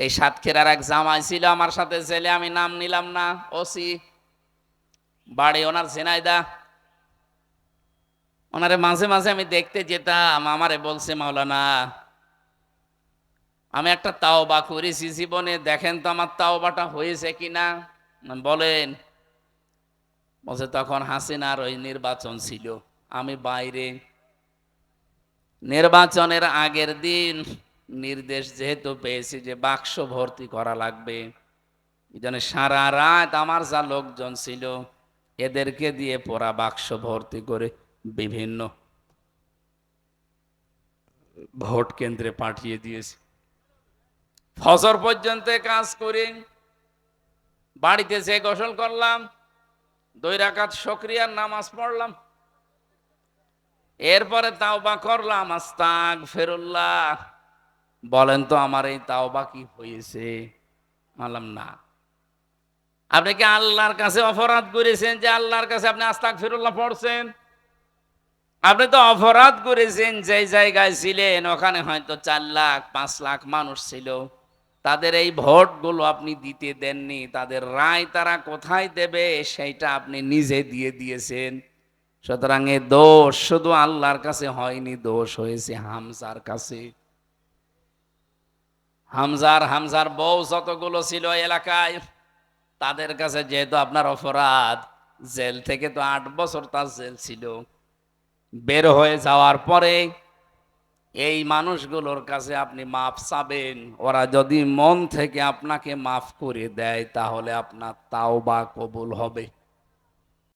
এই সাতক্ষীরার এক জামাই ছিল আমার সাথে ছেলে, আমি নাম নিলাম না, ওসি, বাড়ি ওনার ঝিনাইদহ। ওনারে মাঝে মাঝে আমি দেখতে যেতাম। আমারে বলছে, মাওলানা আমি একটা তাওবা করেছি জীবনে, দেখেন তো আমার তাওবাটা হয়েছে কিনা। বলেন। বলছে তখন হাসিনার ওই নির্বাচন ছিল, আমি বাইরে। নির্বাচনের আগের দিন নির্দেশ যেহেতু পেয়েছি যে বাক্স ভর্তি করা লাগবে, এই জন্য সারা রাত আমার যা লোকজন ছিল এদেরকে দিয়ে পোড়া বাক্স ভর্তি করে বিভিন্ন ভোট কেন্দ্রে পাঠিয়ে দিয়েছি। ফজর পর্যন্ত কাজ করে বাড়িতে যে গোসল করলাম, 2 রাকাত শুকরিয়ার নামাজ পড়লাম, এরপরে তাওবা করলাম, আস্তাগফিরুল্লাহ। বলেন তো আমার এই তাওবা কি হয়েছে? বললাম না। আপনি কি আল্লাহর কাছে অপরাধ করেছেন যে আল্লাহর কাছে আপনি আস্তাগফিরুল্লাহ পড়ছেন? আপনি তো অপরাধ করেছেন যে জায়গায় ছিলেন ওখানে হয়তো 4 লাখ 5 লাখ মানুষ ছিল, তাদের এই ভোটগুলো আপনি দিতে দেননি, তাদের রায় তারা কোথায় দেবে সেইটা আপনি নিজে দিয়ে দিয়েছেন। সুতরাং এ দোষ শুধু আল্লাহর কাছে হয়নি, দোষ হয়েছে হামজার কাছে। হামজার বউ যতগুলো ছিল এলাকায়, তাদের কাছে যেহেতু আপনার অপরাধ, জেল থেকে তো 8 বছর তার জেল ছিল, বের হয়ে যাওয়ার পরে এই মানুষগুলোর কাছে আপনি মাফ চাবেন। ওরা যদি মন থেকে আপনাকে মাফ করে দেয় তাহলে আপনার তাওবা কবুল হবে।